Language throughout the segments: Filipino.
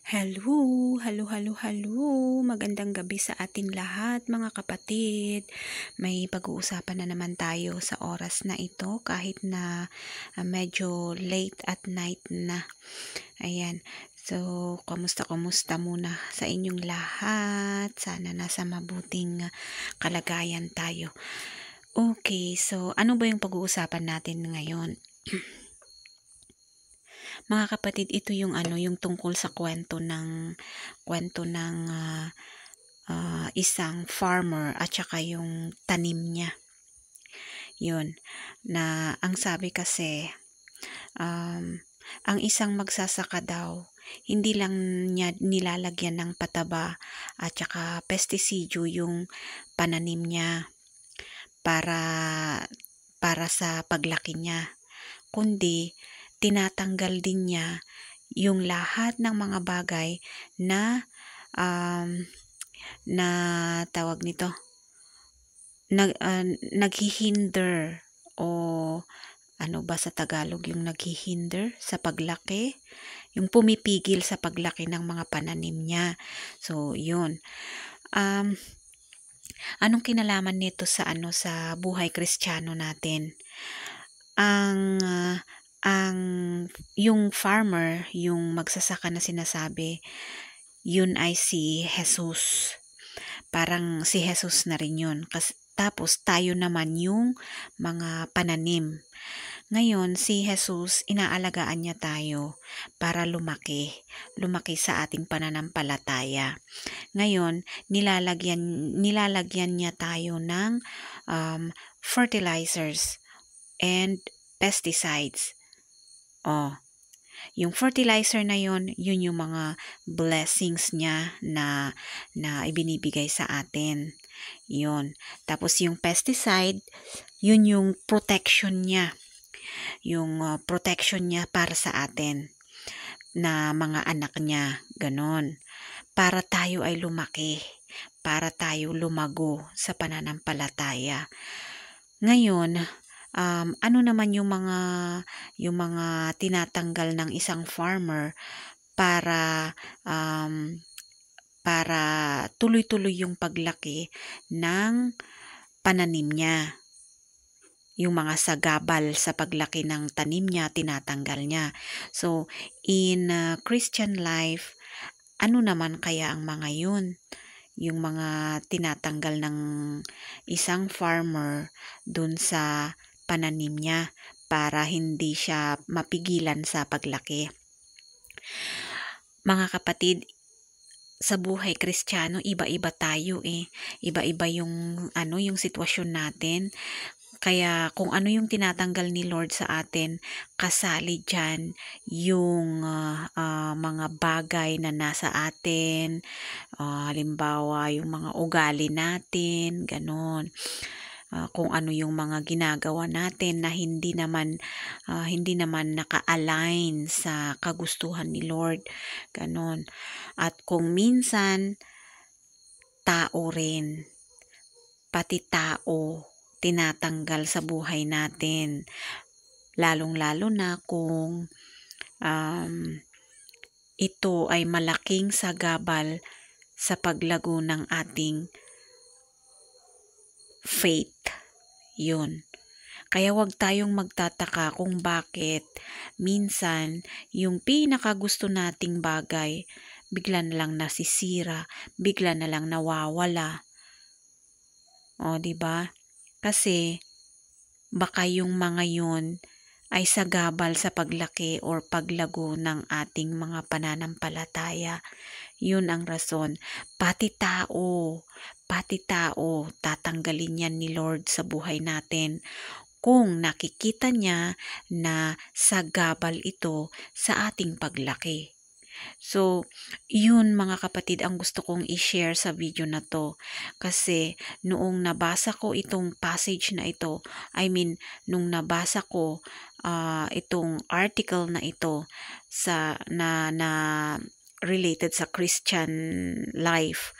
Hello, hello, hello, hello. Magandang gabi sa ating lahat, mga kapatid. May pag-uusapan na naman tayo sa oras na ito kahit na medyo late at night na. Ayan. So, kamusta muna sa inyong lahat? Sana nasa mabuting kalagayan tayo. Okay, so ano ba yung pag-uusapan natin ngayon? Mga kapatid, ito yung yung tungkol sa kwento ng isang farmer at saka yung tanim niya. Yun, na ang sabi kasi, ang isang magsasaka daw, hindi lang niya nilalagyan ng pataba at saka pestisidyo yung pananim niya para para sa paglaki niya, kundi tinatanggal din niya yung lahat ng mga bagay na na tawag nito, naghihinder o ano ba sa Tagalog yung naghihinder sa paglaki, yung pumipigil sa paglaki ng mga pananim niya. So, yun. Anong kinalaman nito sa sa buhay Kristiyano natin? Ang yung farmer, yung magsasaka na sinasabi, yun ay si Jesus. Parang si Jesus na rin yun. Tapos tayo naman yung mga pananim. Ngayon, si Jesus, inaalagaan niya tayo para lumaki sa ating pananampalataya. Ngayon, nilalagyan niya tayo ng fertilizers and pesticides. Yung fertilizer na yun yung mga blessings niya na ibinibigay sa atin. Yun. Tapos yung pesticide, yun yung protection niya. Yung protection niya para sa atin na mga anak niya. Ganon. Para tayo ay lumaki. Para tayo lumago sa pananampalataya. Ngayon, ano naman yung mga tinatanggal ng isang farmer para tuloy-tuloy yung paglaki ng pananim niya. Yung mga sagabal sa paglaki ng tanim niya, tinatanggal niya. So, in Christian life, ano naman kaya ang mga yun? Yung mga tinatanggal ng isang farmer dun sa pananim niya para hindi siya mapigilan sa paglaki. Mga kapatid, sa buhay Kristiyano, iba-iba tayo eh. Iba-iba yung yung sitwasyon natin. Kaya kung ano yung tinatanggal ni Lord sa atin, kasali dyan yung mga bagay na nasa atin. Halimbawa, yung mga ugali natin, ganon. Kung ano yung mga ginagawa natin na hindi naman naka-align sa kagustuhan ni Lord, ganon. At kung minsan tao rin, pati tao tinatanggal sa buhay natin, lalong-lalo na kung ito ay malaking sagabal sa paglago ng ating faith. Yun. Kaya wag tayong magtataka kung bakit minsan yung pinakagusto nating bagay bigla na lang nasisira, bigla na lang nawawala. Di ba? Kasi baka yung mga yun ay sagabal sa paglaki or paglago ng ating mga pananampalataya. Yun ang rason. Pati tao, tatanggalin yan ni Lord sa buhay natin kung nakikita niya na sagabal ito sa ating paglaki. So, yun mga kapatid ang gusto kong i-share sa video na to. Kasi noong nabasa ko itong passage na ito, nung nabasa ko itong article na ito na related sa Christian life,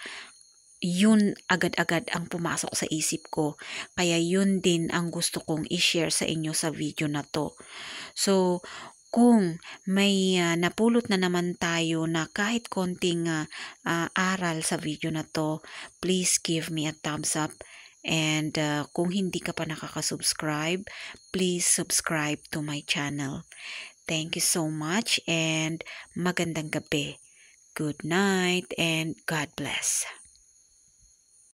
yun agad-agad ang pumasok sa isip ko. Kaya yun din ang gusto kong i-share sa inyo sa video na to. So, Kung may napulot na naman tayo na kahit konting aral sa video na to, please give me a thumbs up. And kung hindi ka pa nakaka-subscribe, please subscribe to my channel. Thank you so much and magandang gabi. Good night and God bless.